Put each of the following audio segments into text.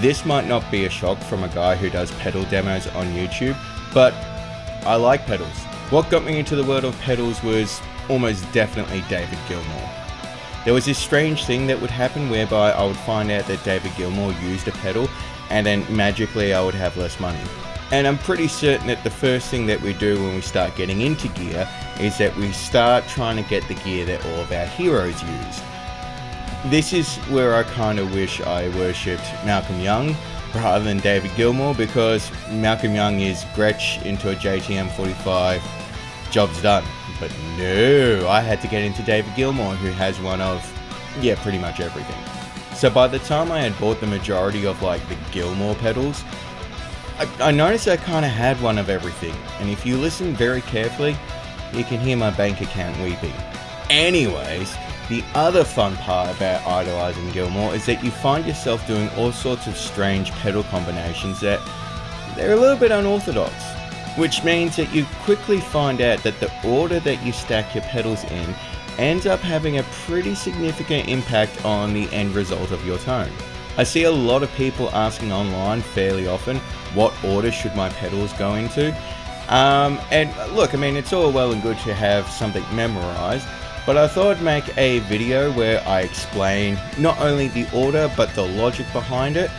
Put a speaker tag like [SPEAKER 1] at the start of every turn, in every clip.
[SPEAKER 1] This might not be a shock from a guy who does pedal demos on YouTube, but I like pedals. What got me into the world of pedals was almost definitely David Gilmour. There was this strange thing that would happen whereby I would find out that David Gilmour used a pedal and then magically I would have less money. And I'm pretty certain that the first thing that we do when we start getting into gear is that we start trying to get the gear that all of our heroes use. This is where I kind of wish I worshipped Malcolm Young rather than David Gilmour, because Malcolm Young is Gretsch into a JTM 45, job's done. But no, I had to get into David Gilmour, who has one of, pretty much everything. So by the time I had bought the majority of like the Gilmour pedals, I noticed I kind of had one of everything. And if you listen very carefully, you can hear my bank account weeping. Anyways, the other fun part about idolizing Gilmour is that you find yourself doing all sorts of strange pedal combinations that they're a little bit unorthodox, which means that you quickly find out that the order that you stack your pedals in ends up having a pretty significant impact on the end result of your tone. I see a lot of people asking online fairly often, what order should my pedals go into? And look, I mean, it's all well and good to have something memorized, but I thought I'd make a video where I explain not only the order, but the logic behind it.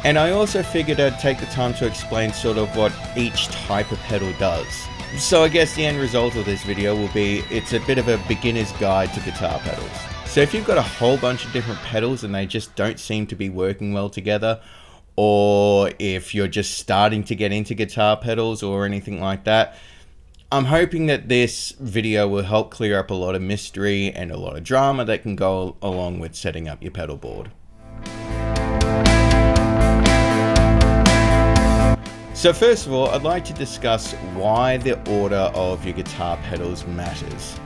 [SPEAKER 1] And I also figured I'd take the time to explain sort of what each type of pedal does. So I guess the end result of this video will be, it's a bit of a beginner's guide to guitar pedals. So if you've got a whole bunch of different pedals and they just don't seem to be working well together, or if you're just starting to get into guitar pedals or anything like that, I'm hoping that this video will help clear up a lot of mystery and a lot of drama that can go along with setting up your pedal board. So first of all, I'd like to discuss why the order of your guitar pedals matters.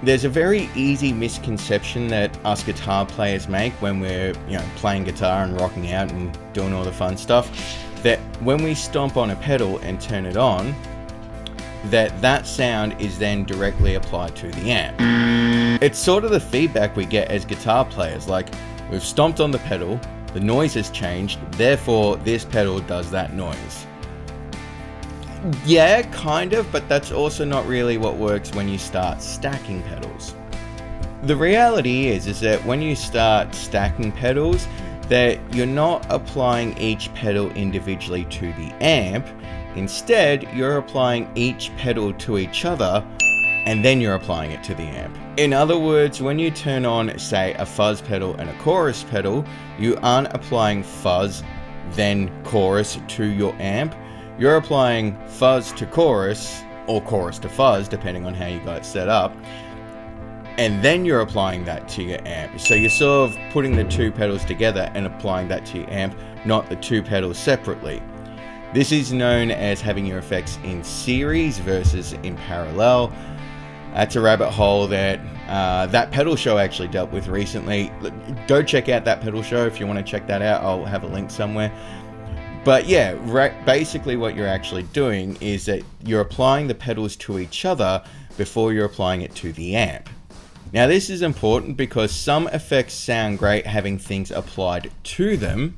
[SPEAKER 1] There's a very easy misconception that us guitar players make when we're, playing guitar and rocking out and doing all the fun stuff, that when we stomp on a pedal and turn it on, that sound is then directly applied to the amp. It's sort of the feedback we get as guitar players, like we've stomped on the pedal, the noise has changed, therefore this pedal does that noise. Yeah, kind of, but that's also not really what works when you start stacking pedals. The reality is that when you start stacking pedals, that you're not applying each pedal individually to the amp. Instead, you're applying each pedal to each other, and then you're applying it to the amp. In other words, when you turn on, say, a fuzz pedal and a chorus pedal, you aren't applying fuzz, then chorus to your amp. You're applying fuzz to chorus, or chorus to fuzz, depending on how you got it set up, and then you're applying that to your amp. So you're sort of putting the two pedals together and applying that to your amp, not the two pedals separately. This is known as having your effects in series versus in parallel. That's a rabbit hole that that pedal show actually dealt with recently. Go check out that pedal show if you want to check that out. I'll have a link somewhere. But yeah, basically what you're actually doing is that you're applying the pedals to each other before you're applying it to the amp. Now this is important because some effects sound great having things applied to them.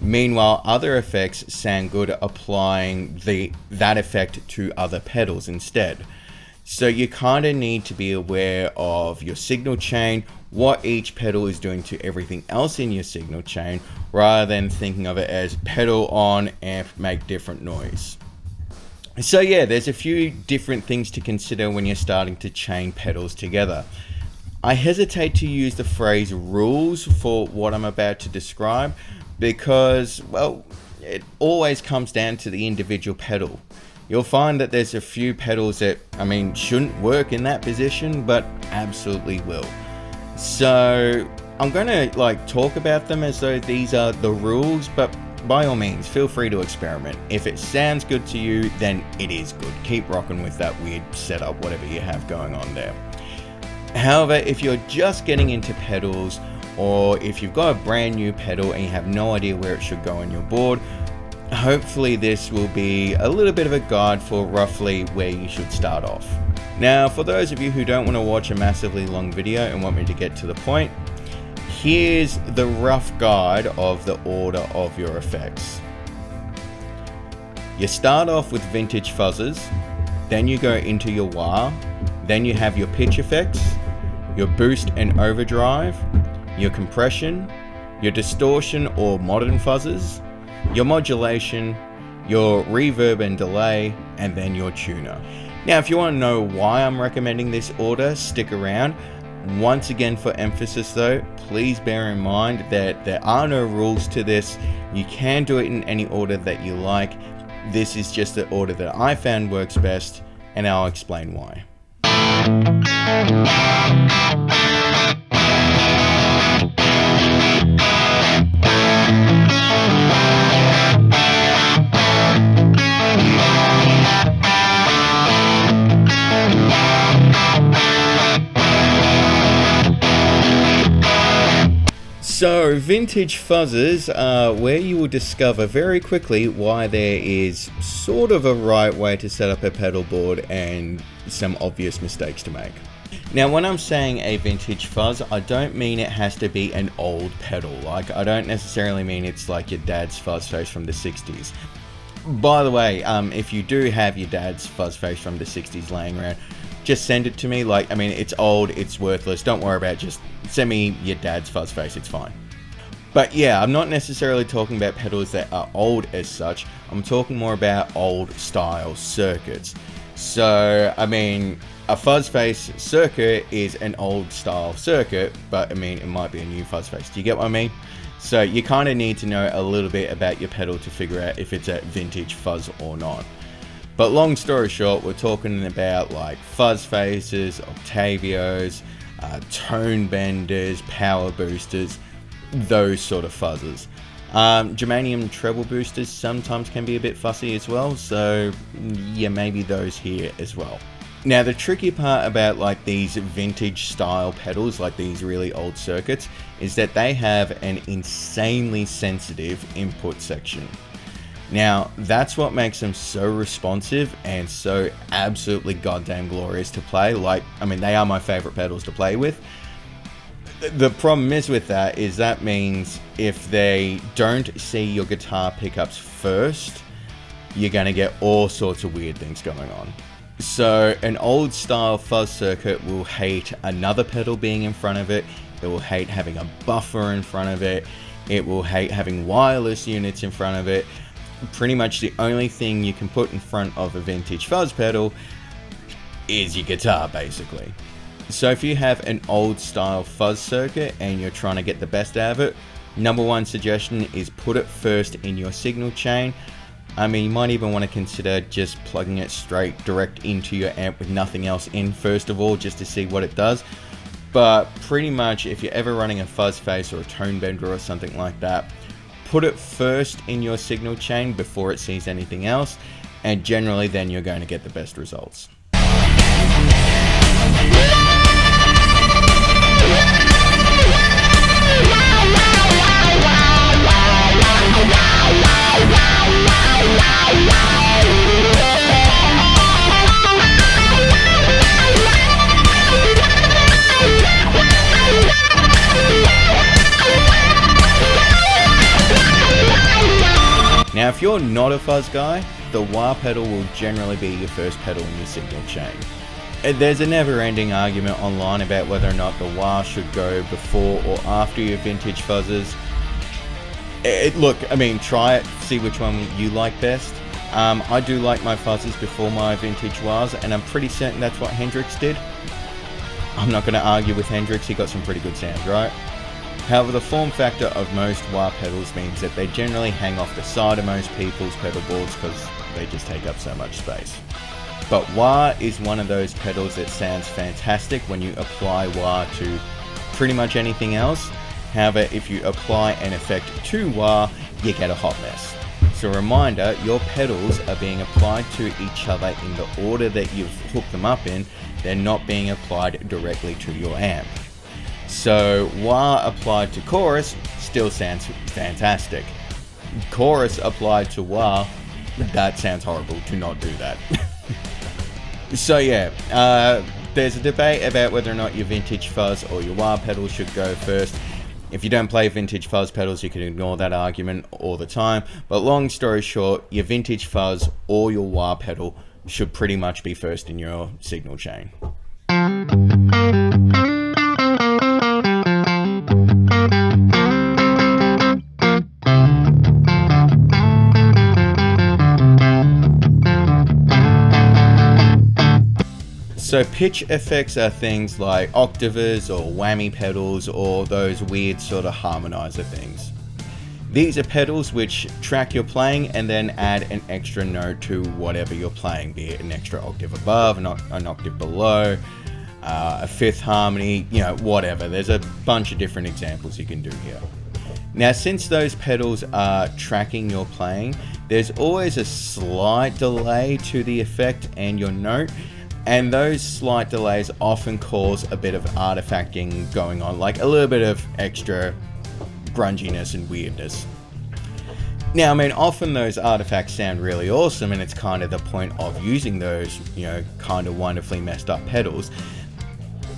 [SPEAKER 1] Meanwhile, other effects sound good applying that effect to other pedals instead. So you kind of need to be aware of your signal chain, what each pedal is doing to everything else in your signal chain, rather than thinking of it as pedal on, amp, make different noise. So yeah, there's a few different things to consider when you're starting to chain pedals together. I hesitate to use the phrase rules for what I'm about to describe, because, well, it always comes down to the individual pedal. You'll find that there's a few pedals that, shouldn't work in that position, but absolutely will. So I'm gonna talk about them as though these are the rules, but by all means, feel free to experiment. If it sounds good to you, then it is good. Keep rocking with that weird setup, whatever you have going on there. However, if you're just getting into pedals, or if you've got a brand new pedal and you have no idea where it should go on your board, hopefully this will be a little bit of a guide for roughly where you should start off. Now, for those of you who don't want to watch a massively long video and want me to get to the point, here's the rough guide of the order of your effects. You start off with vintage fuzzes, then you go into your wah, then you have your pitch effects, your boost and overdrive, your compression, your distortion or modern fuzzes, your modulation, your reverb and delay, and then your tuner. Now, if you want to know why I'm recommending this order, stick around. Once again, for emphasis though, please bear in mind that there are no rules to this. You can do it in any order that you like. This is just the order that I found works best, and I'll explain why. So, vintage fuzzes are where you will discover very quickly why there is sort of a right way to set up a pedal board and some obvious mistakes to make. Now, when I'm saying a vintage fuzz, I don't mean it has to be an old pedal. Like, I don't necessarily mean it's like your dad's fuzz face from the 60s. By the way, if you do have your dad's fuzz face from the 60s laying around, just send it to me. Like, I mean, it's old, it's worthless, don't worry about it, just send me your dad's fuzz face, it's fine. But yeah, I'm not necessarily talking about pedals that are old as such, I'm talking more about old style circuits. So, I mean, a fuzz face circuit is an old style circuit, but I mean, it might be a new fuzz face. Do you get what I mean? So you kind of need to know a little bit about your pedal to figure out if it's a vintage fuzz or not. But long story short, we're talking about like fuzz faces, Octavios, tone benders, power boosters, those sort of fuzzes. Germanium treble boosters sometimes can be a bit fussy as well, so yeah, maybe those here as well. Now, the tricky part about like these vintage style pedals, like these really old circuits, is that they have an insanely sensitive input section. Now, that's what makes them so responsive and so absolutely goddamn glorious to play. Like, I mean, they are my favorite pedals to play with. The problem is with that is that means if they don't see your guitar pickups first, you're going to get all sorts of weird things going on. So an old style fuzz circuit will hate another pedal being in front of it. It will hate having a buffer in front of it. It will hate having wireless units in front of it. Pretty much the only thing you can put in front of a vintage fuzz pedal is your guitar, basically. So if you have an old style fuzz circuit and you're trying to get the best out of it, number one suggestion is put it first in your signal chain. I mean, you might even want to consider just plugging it straight direct into your amp with nothing else in first of all, just to see what it does. But pretty much if you're ever running a fuzz face or a tone bender or something like that, put it first in your signal chain before it sees anything else, and generally then you're going to get the best results. Now, if you're not a fuzz guy, the wah pedal will generally be your first pedal in your signal chain. There's a never-ending argument online about whether or not the wah should go before or after your vintage fuzzes. Look, I mean, try it, see which one you like best. I do like my fuzzes before my vintage wahs, and I'm pretty certain that's what Hendrix did. I'm not going to argue with Hendrix, he got some pretty good sounds, right? However, the form factor of most wah pedals means that they generally hang off the side of most people's pedal boards because they just take up so much space. But wah is one of those pedals that sounds fantastic when you apply wah to pretty much anything else. However, if you apply an effect to wah, you get a hot mess. So reminder, your pedals are being applied to each other in the order that you've hooked them up in. They're not being applied directly to your amp. So wah applied to chorus still sounds fantastic. Chorus applied to wah, that sounds horrible. Do not do that. So yeah, there's a debate about whether or not your vintage fuzz or your wah pedal should go first. If you don't play vintage fuzz pedals, you can ignore that argument all the time. But long story short, your vintage fuzz or your wah pedal should pretty much be first in your signal chain. So pitch effects are things like octavers or whammy pedals or those weird sort of harmonizer things. These are pedals which track your playing and then add an extra note to whatever you're playing, be it an extra octave above, an octave below, a fifth harmony, you know, whatever. There's a bunch of different examples you can do here. Now, since those pedals are tracking your playing, there's always a slight delay to the effect and your note. And those slight delays often cause a bit of artifacting going on, like a little bit of extra grunginess and weirdness. Now, I mean, often those artifacts sound really awesome, and it's kind of the point of using those, you know, kind of wonderfully messed up pedals.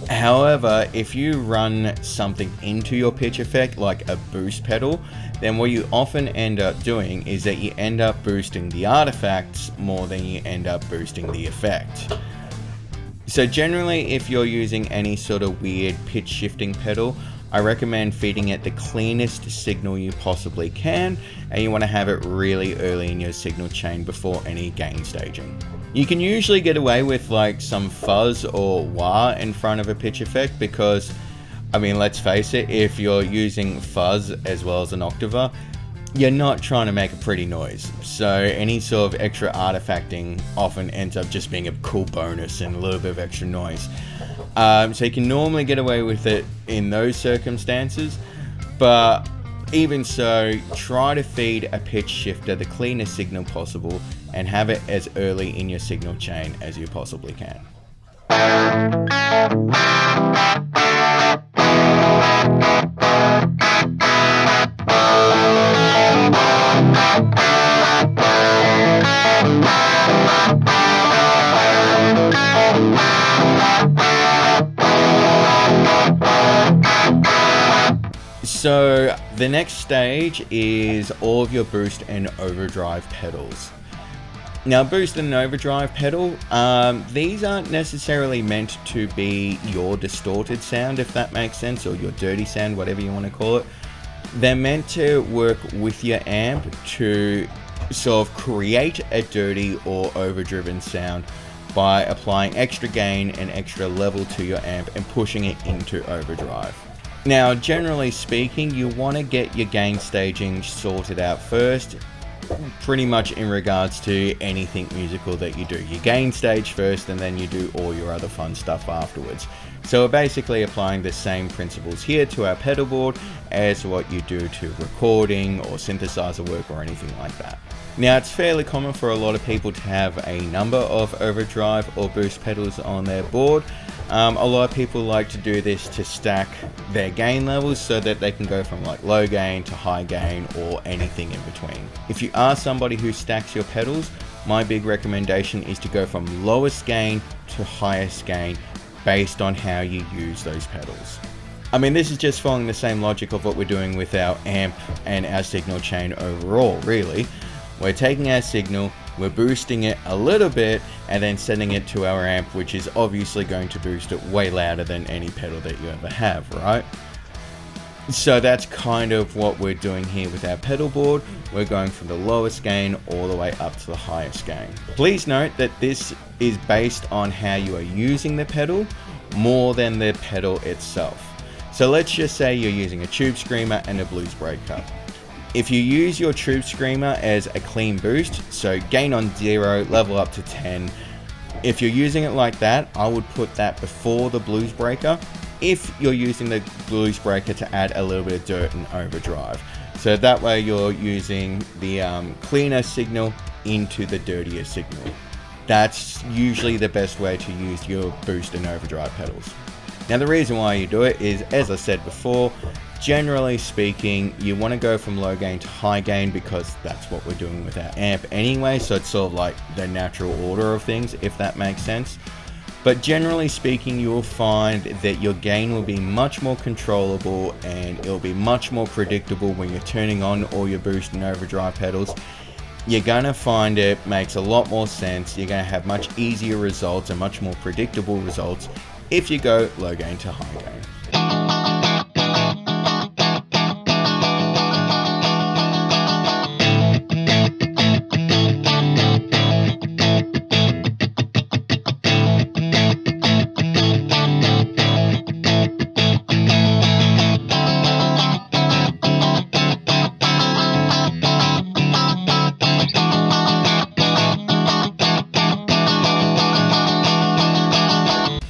[SPEAKER 1] However, if you run something into your pitch effect, like a boost pedal, then what you often end up doing is that you end up boosting the artifacts more than you end up boosting the effect. So generally, if you're using any sort of weird pitch shifting pedal, I recommend feeding it the cleanest signal you possibly can, and you want to have it really early in your signal chain before any gain staging. You can usually get away with like some fuzz or wah in front of a pitch effect because, I mean, let's face it, if you're using fuzz as well as an octaver, you're not trying to make a pretty noise, so any sort of extra artifacting often ends up just being a cool bonus and a little bit of extra noise. So you can normally get away with it in those circumstances, but even so, try to feed a pitch shifter the cleanest signal possible and have it as early in your signal chain as you possibly can. So the next stage is all of your boost and overdrive pedals. Now, boost and overdrive pedal, these aren't necessarily meant to be your distorted sound, if that makes sense, or your dirty sound, whatever you want to call it. They're meant to work with your amp to sort of create a dirty or overdriven sound by applying extra gain and extra level to your amp and pushing it into overdrive. Now, generally speaking, you want to get your gain staging sorted out first, pretty much in regards to anything musical that you do. You gain stage first and then you do all your other fun stuff afterwards. So we're basically applying the same principles here to our pedal board as what you do to recording or synthesizer work or anything like that. Now, it's fairly common for a lot of people to have a number of overdrive or boost pedals on their board. A lot of people like to do this to stack their gain levels so that they can go from like low gain to high gain or anything in between. If you are somebody who stacks your pedals, my big recommendation is to go from lowest gain to highest gain based on how you use those pedals. I mean, this is just following the same logic of what we're doing with our amp and our signal chain overall, really. We're taking our signal, we're boosting it a little bit, and then sending it to our amp, which is obviously going to boost it way louder than any pedal that you ever have, right? So that's kind of what we're doing here with our pedal board. We're going from the lowest gain all the way up to the highest gain. Please note that this is based on how you are using the pedal more than the pedal itself. So let's just say you're using a tube screamer and a blues breaker. If you use your tube screamer as a clean boost, so gain on 0, level up to 10, if you're using it like that, I would put that before the blues breaker if you're using the blues breaker to add a little bit of dirt and overdrive. So that way you're using the cleaner signal into the dirtier signal. That's usually the best way to use your boost and overdrive pedals. Now the reason why you do it is, as I said before, generally speaking, you want to go from low gain to high gain because that's what we're doing with our amp anyway, so it's sort of like the natural order of things, if that makes sense. But generally speaking, you will find that your gain will be much more controllable and it'll be much more predictable when you're turning on all your boost and overdrive pedals. You're going to find it makes a lot more sense. You're going to have much easier results and much more predictable results if you go low gain to high gain.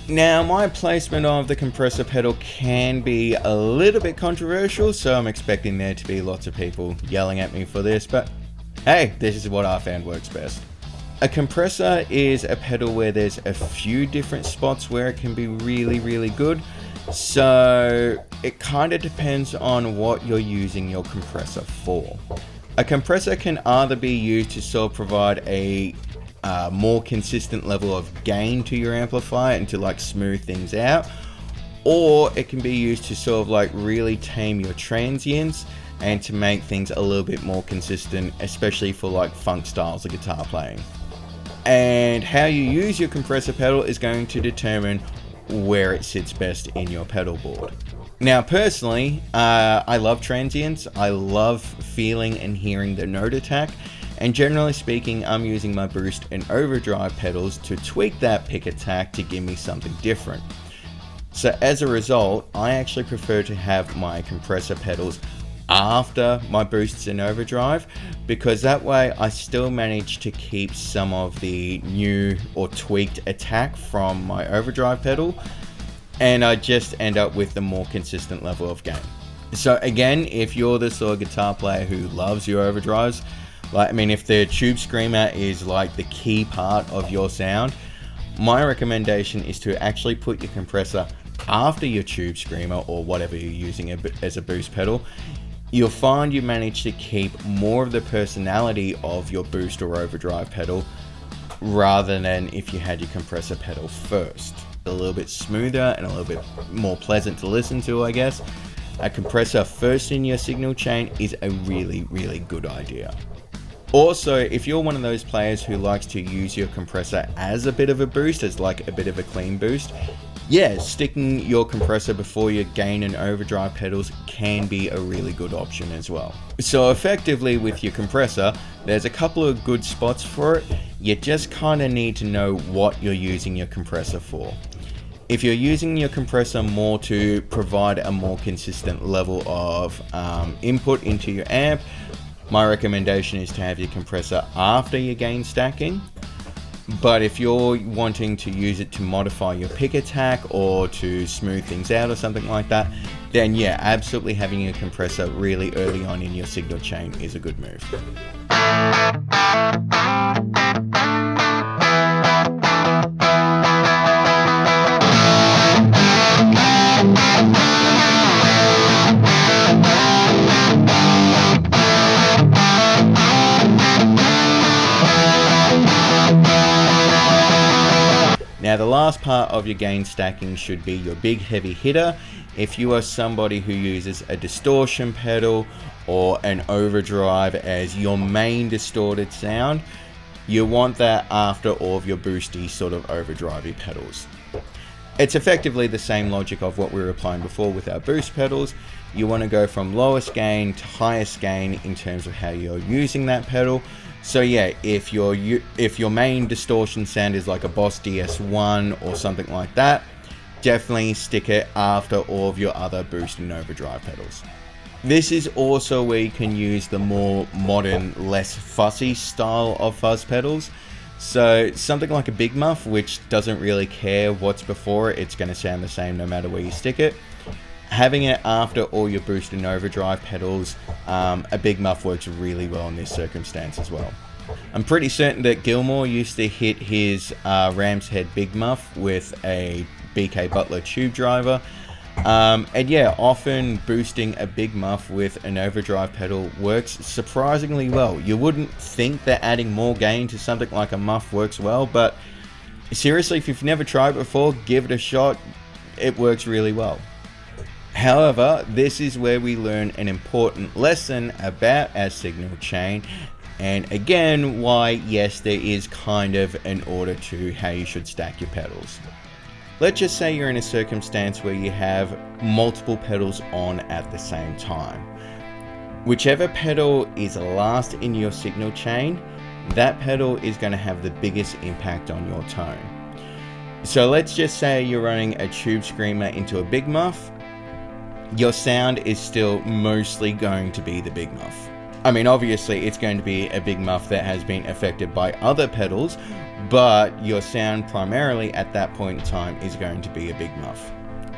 [SPEAKER 1] Now, my placement of the compressor pedal can be a little bit controversial, so I'm expecting there to be lots of people yelling at me for this, but hey, this is what I found works best. A compressor is a pedal where there's a few different spots where it can be really good, so it kind of depends on what you're using your compressor for. A compressor can either be used to sort of provide a more consistent level of gain to your amplifier and to like smooth things out, or it can be used to sort of like really tame your transients and to make things a little bit more consistent, especially for like funk styles of guitar playing. And how you use your compressor pedal is going to determine where it sits best in your pedal board. Now personally, I love transients. I love feeling and hearing the note attack. And generally speaking, I'm using my boost and overdrive pedals to tweak that pick attack to give me something different. So as a result, I actually prefer to have my compressor pedals after my boosts and overdrive, because that way I still manage to keep some of the new or tweaked attack from my overdrive pedal, and I just end up with the more consistent level of gain. So again, if you're the sort of guitar player who loves your overdrives, like, I mean, if the tube screamer is like the key part of your sound, my recommendation is to actually put your compressor after your tube screamer or whatever you're using as a boost pedal. You'll find you manage to keep more of the personality of your boost or overdrive pedal rather than if you had your compressor pedal first. A little bit smoother and a little bit more pleasant to listen to, I guess. A compressor first in your signal chain is a really good idea. Also, if you're one of those players who likes to use your compressor as a bit of a boost, as like a bit of a clean boost, yeah, sticking your compressor before your gain and overdrive pedals can be a really good option as well. So effectively with your compressor, there's a couple of good spots for it. You just kind of need to know what you're using your compressor for. If you're using your compressor more to provide a more consistent level of input into your amp, my recommendation is to have your compressor after your gain stacking. But if you're wanting to use it to modify your pick attack or to smooth things out or something like that, then yeah, absolutely having your compressor really early on in your signal chain is a good move. Now the last part of your gain stacking should be your big heavy hitter. If you are somebody who uses a distortion pedal or an overdrive as your main distorted sound, you want that after all of your boosty sort of overdrivey pedals. It's effectively the same logic of what we were applying before with our boost pedals. You want to go from lowest gain to highest gain in terms of how you're using that pedal. So yeah, if your main distortion sound is like a Boss DS1 or something like that, definitely stick it after all of your other boost and overdrive pedals. This is also where you can use the more modern, less fussy style of fuzz pedals. So something like a big muff, which doesn't really care what's before it, it's going to sound the same no matter where you stick it. Having it after all your boost and overdrive pedals, a big muff works really well in this circumstance as well. I'm pretty certain that Gilmour used to hit his Ram's Head big muff with a BK Butler tube driver. And yeah, often boosting a big muff with an overdrive pedal works surprisingly well. You wouldn't think that adding more gain to something like a muff works well, but seriously, if you've never tried it before, give it a shot. It works really well. However, this is where we learn an important lesson about our signal chain, and again, why yes, there is kind of an order to how you should stack your pedals. Let's just say you're in a circumstance where you have multiple pedals on at the same time. Whichever pedal is last in your signal chain, that pedal is going to have the biggest impact on your tone. So let's just say you're running a tube screamer into a big muff. Your sound is still mostly going to be the big muff. I mean, obviously it's going to be a big muff that has been affected by other pedals, but your sound primarily at that point in time is going to be a big muff.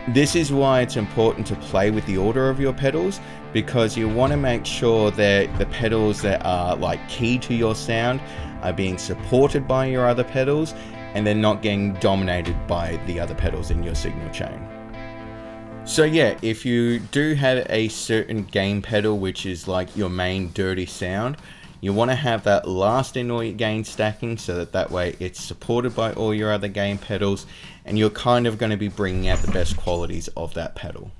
[SPEAKER 1] This is why it's important to play with the order of your pedals, because you want to make sure that the pedals that are like key to your sound are being supported by your other pedals, and they're not getting dominated by the other pedals in your signal chain. So yeah, if you do have a certain gain pedal which is like your main dirty sound, you want to have that last in all your gain stacking, so that way it's supported by all your other gain pedals, and you're kind of going to be bringing out the best qualities of that pedal.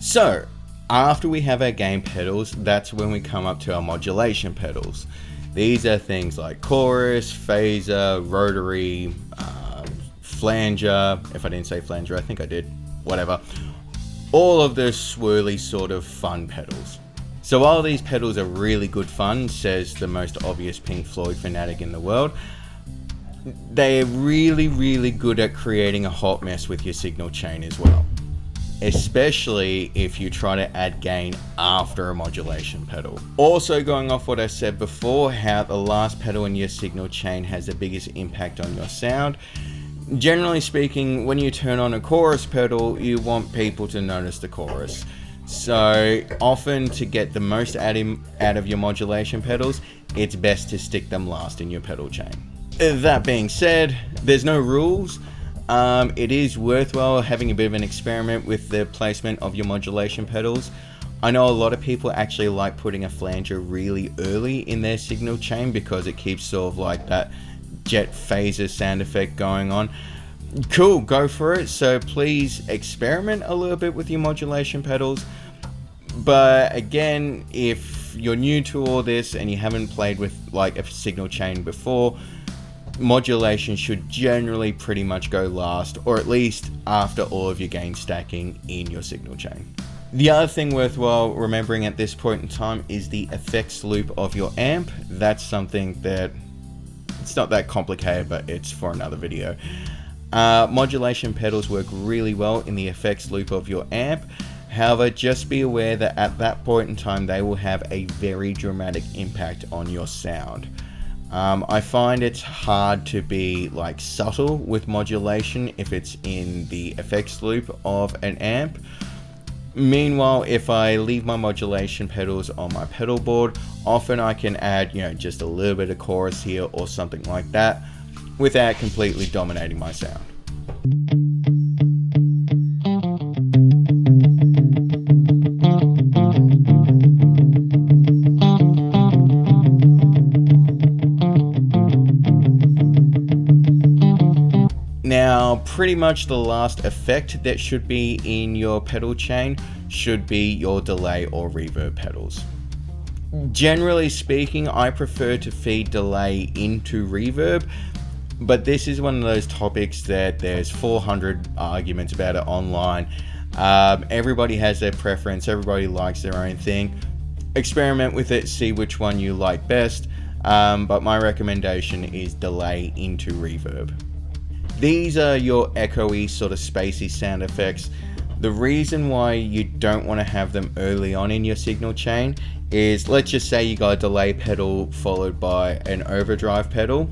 [SPEAKER 1] So, after we have our gain pedals, that's when we come up to our modulation pedals. These are things like chorus, phaser, rotary, flanger. If I didn't say flanger, I think I did. Whatever. All of those swirly sort of fun pedals. So while these pedals are really good fun, says the most obvious Pink Floyd fanatic in the world, they're really good at creating a hot mess with your signal chain as well. Especially if you try to add gain after a modulation pedal. Also, going off what I said before, how the last pedal in your signal chain has the biggest impact on your sound. Generally speaking, when you turn on a chorus pedal, you want people to notice the chorus. So often, to get the most out of your modulation pedals, it's best to stick them last in your pedal chain. That being said, there's no rules. It is worthwhile having a bit of an experiment with the placement of your modulation pedals. I know a lot of people actually like putting a flanger really early in their signal chain because it keeps sort of like that jet phaser sound effect going on. Cool, go for it. So please experiment a little bit with your modulation pedals. But again, if you're new to all this and you haven't played with like a signal chain before, modulation should generally pretty much go last, or at least after all of your gain stacking in your signal chain. The other thing worthwhile remembering at this point in time is the effects loop of your amp. That's something that, it's not that complicated, but it's for another video. Modulation pedals work really well in the effects loop of your amp. However, just be aware that at that point in time, they will have a very dramatic impact on your sound. I find it's hard to be like subtle with modulation if it's in the effects loop of an amp. Meanwhile, if I leave my modulation pedals on my pedal board, often I can add, just a little bit of chorus here or something like that without completely dominating my sound. Now, pretty much the last effect that should be in your pedal chain should be your delay or reverb pedals. Generally speaking, I prefer to feed delay into reverb, but this is one of those topics that there's 400 arguments about it online. Everybody has their preference, everybody likes their own thing. Experiment with it, see which one you like best, but my recommendation is delay into reverb. These are your echoey, sort of spacey sound effects. The reason why you don't want to have them early on in your signal chain is, let's just say you got a delay pedal followed by an overdrive pedal.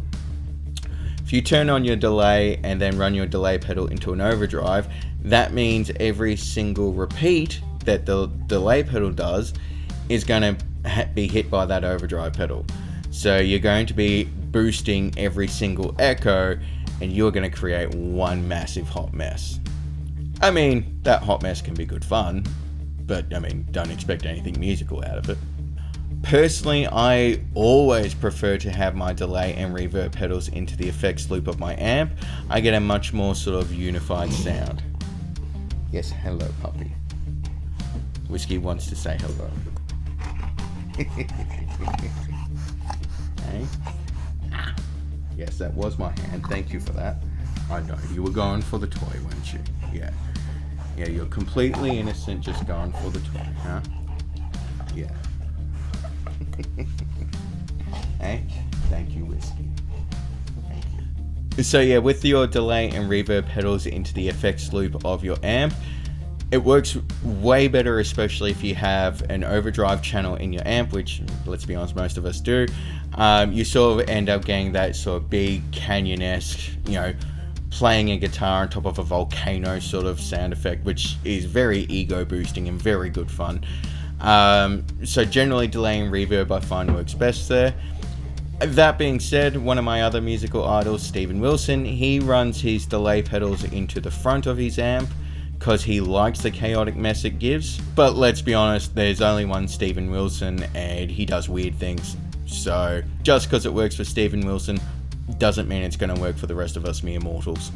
[SPEAKER 1] If If you turn on your delay and then run your delay pedal into an overdrive, that means every single repeat that the delay pedal does is going to be hit by that overdrive pedal. So you're going to be boosting every single echo, and you're going to create one massive hot mess. I mean, that hot mess can be good fun, but I mean, don't expect anything musical out of it. Personally, I always prefer to have my delay and reverb pedals into the effects loop of my amp. I get a much more sort of unified sound. Yes, hello puppy. Whiskey wants to say hello. Okay. Yes, that was my hand. Thank you for that. I know, you were going for the toy, weren't you? Yeah. Yeah, you're completely innocent, just going for the toy, huh? Yeah. Hey, thank you, Whiskey. Thank you. So yeah, with your delay and reverb pedals into the effects loop of your amp, it works way better, especially if you have an overdrive channel in your amp, which, let's be honest, most of us do. You sort of end up getting that sort of big canyon-esque, you know, playing a guitar on top of a volcano sort of sound effect, which is very ego boosting and very good fun. So generally delay and reverb I find works best there. That being said, one of my other musical idols, Steven Wilson, he runs his delay pedals into the front of his amp because he likes the chaotic mess it gives. But let's be honest, there's only one Steven Wilson and he does weird things. So just because it works for Steven Wilson doesn't mean it's going to work for the rest of us mere mortals.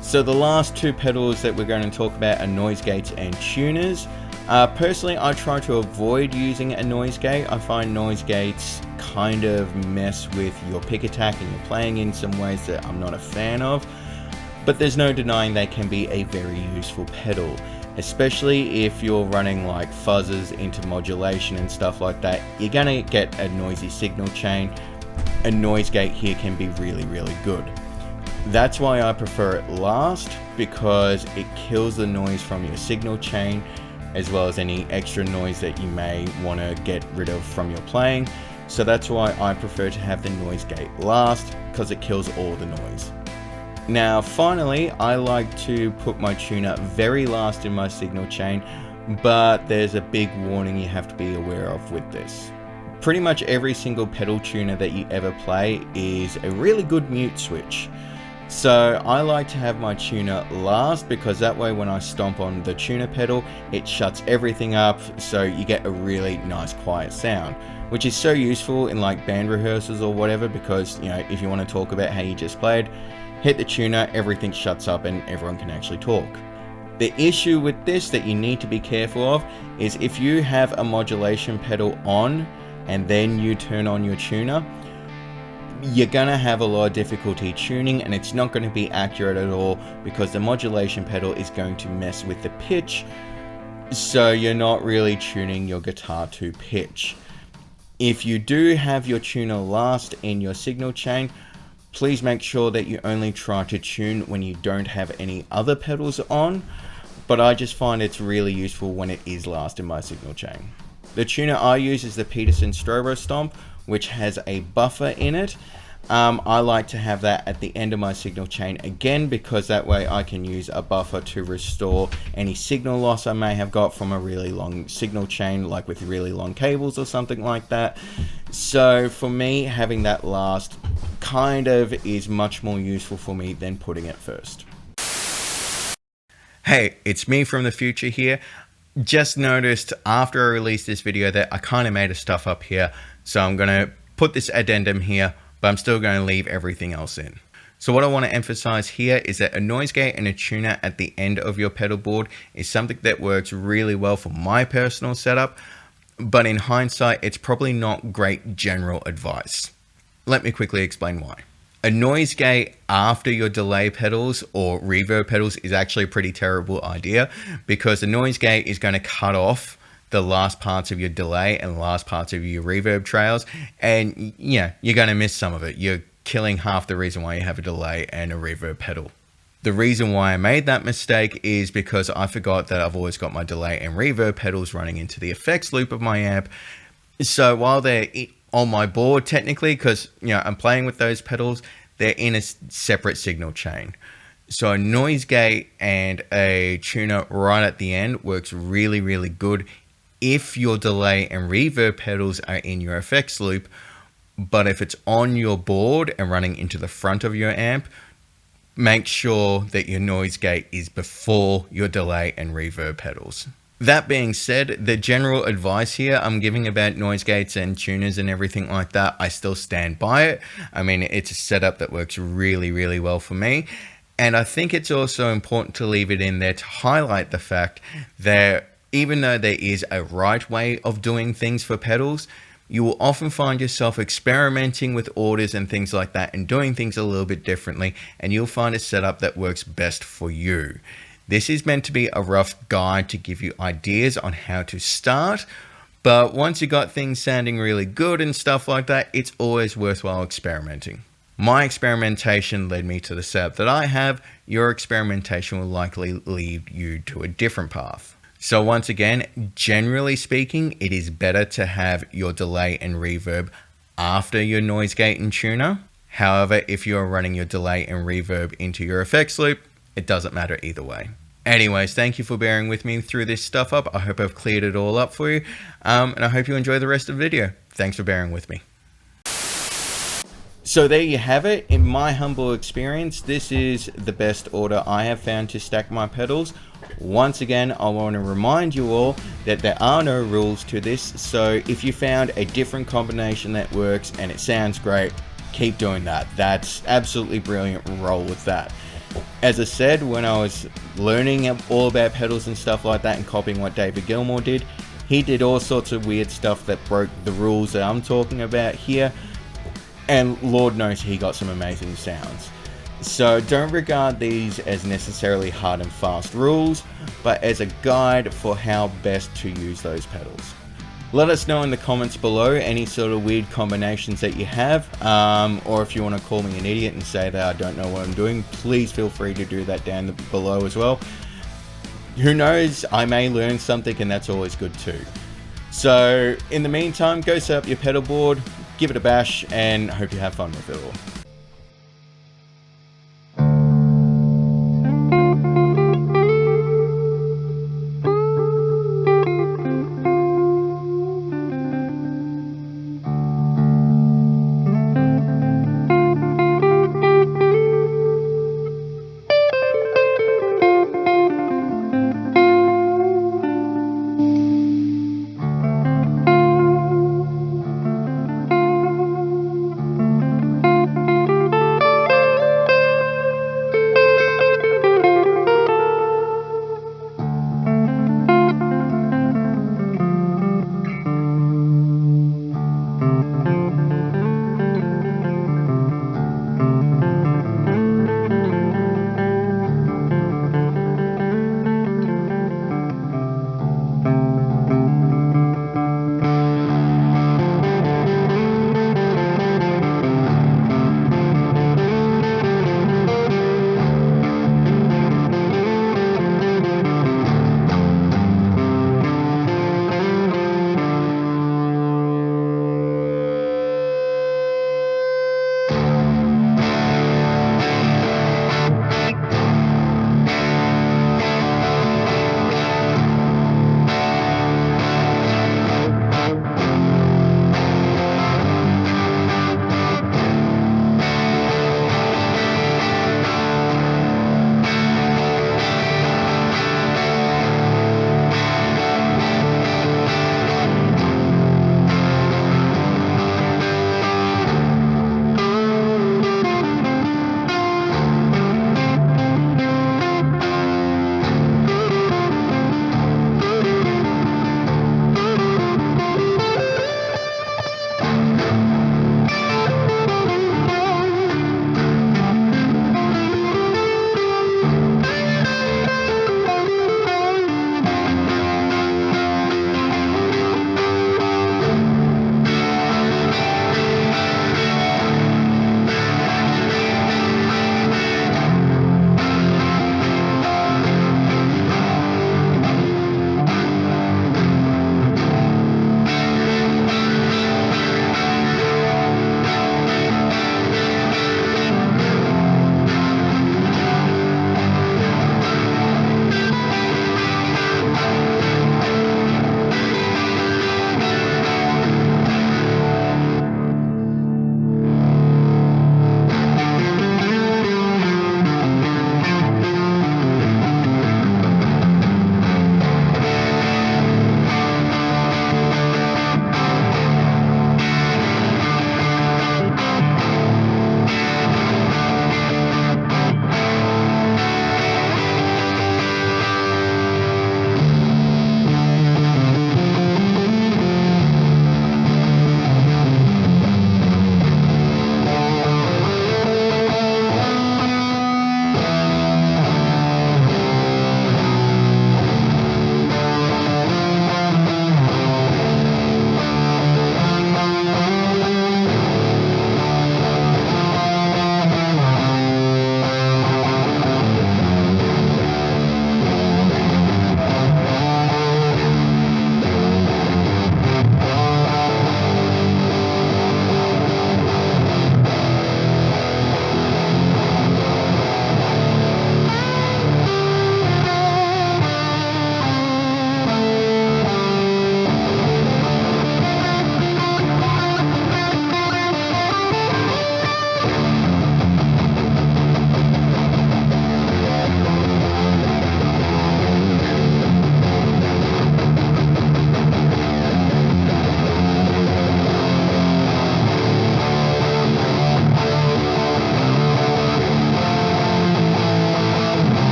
[SPEAKER 1] So the last two pedals that we're going to talk about are noise gates and tuners. Personally, I try to avoid using a noise gate. I find noise gates kind of mess with your pick attack and your playing in some ways that I'm not a fan of. But there's no denying they can be a very useful pedal, especially if you're running like fuzzes into modulation and stuff like that. You're gonna get a noisy signal chain. A noise gate here can be really, really good. That's why I prefer it last, because it kills the noise from your signal chain, as well as any extra noise that you may want to get rid of from your playing. So that's why I prefer to have the noise gate last, because it kills all the noise. Now finally, I like to put my tuner very last in my signal chain, but there's a big warning you have to be aware of with this. Pretty much every single pedal tuner that you ever play is a really good mute switch. So I like to have my tuner last, because that way when I stomp on the tuner pedal, it shuts everything up, so you get a really nice quiet sound, which is so useful in like band rehearsals or whatever, because, you know, if you want to talk about how you just played, hit the tuner, everything shuts up and everyone can actually talk. The issue with this that you need to be careful of is if you have a modulation pedal on and then you turn on your tuner, you're gonna have a lot of difficulty tuning, and it's not going to be accurate at all, because the modulation pedal is going to mess with the pitch, so you're not really tuning your guitar to pitch. If you do have your tuner last in your signal chain, please make sure that you only try to tune when you don't have any other pedals on, but I just find it's really useful when it is last in my signal chain. The tuner I use is the Peterson Strobo Stomp, which has a buffer in it. I like to have that at the end of my signal chain again, because that way I can use a buffer to restore any signal loss I may have got from a really long signal chain, like with really long cables or something like that. So for me, having that last kind of is much more useful for me than putting it first. Hey, it's me from the future here. Just noticed after I released this video that I kind of made a stuff up here, so I'm going to put this addendum here, but I'm still going to leave everything else in. So what I want to emphasize here is that a noise gate and a tuner at the end of your pedal board is something that works really well for my personal setup, but in hindsight, it's probably not great general advice. Let me quickly explain why. A noise gate after your delay pedals or reverb pedals is actually a pretty terrible idea, because the noise gate is going to cut off the last parts of your delay and last parts of your reverb trails, and yeah, you're going to miss some of it. You're killing half the reason why you have a delay and a reverb pedal. The reason why I made that mistake is because I forgot that I've always got my delay and reverb pedals running into the effects loop of my amp. So while they're on my board technically, because I'm playing with those pedals, they're in a separate signal chain. So a noise gate and a tuner right at the end works really, really good if your delay and reverb pedals are in your effects loop. But if it's on your board and running into the front of your amp, make sure that your noise gate is before your delay and reverb pedals. That being said, the general advice here I'm giving about noise gates and tuners and everything like that, I still stand by it. I mean, it's a setup that works really, really well for me. And I think it's also important to leave it in there to highlight the fact that even though there is a right way of doing things for pedals, you will often find yourself experimenting with orders and things like that and doing things a little bit differently, and you'll find a setup that works best for you. This is meant to be a rough guide to give you ideas on how to start, but once you got things sounding really good and stuff like that, it's always worthwhile experimenting. My experimentation led me to the setup that I have. Your experimentation will likely lead you to a different path. So once again, generally speaking, it is better to have your delay and reverb after your noise gate and tuner. However, if you're running your delay and reverb into your effects loop, it doesn't matter either way. Anyways, thank you for bearing with me through this stuff up. I hope I've cleared it all up for you. And I hope you enjoy the rest of the video. Thanks for bearing with me. So there you have it. In my humble experience, this is the best order I have found to stack my pedals. Once again, I want to remind you all that there are no rules to this. So if you found a different combination that works and it sounds great, keep doing that. That's absolutely brilliant. Roll with that. As I said, when I was learning all about pedals and stuff like that and copying what David Gilmour did, he did all sorts of weird stuff that broke the rules that I'm talking about here. And Lord knows he got some amazing sounds. So don't regard these as necessarily hard and fast rules, but as a guide for how best to use those pedals. Let us know in the comments below any sort of weird combinations that you have, or if you want to call me an idiot and say that I don't know what I'm doing, please feel free to do that down below as well. Who knows, I may learn something, and that's always good too. So in the meantime, go set up your pedal board, give it a bash, and hope you have fun with it all.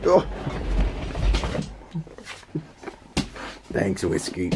[SPEAKER 1] Oh. Thanks, whiskey.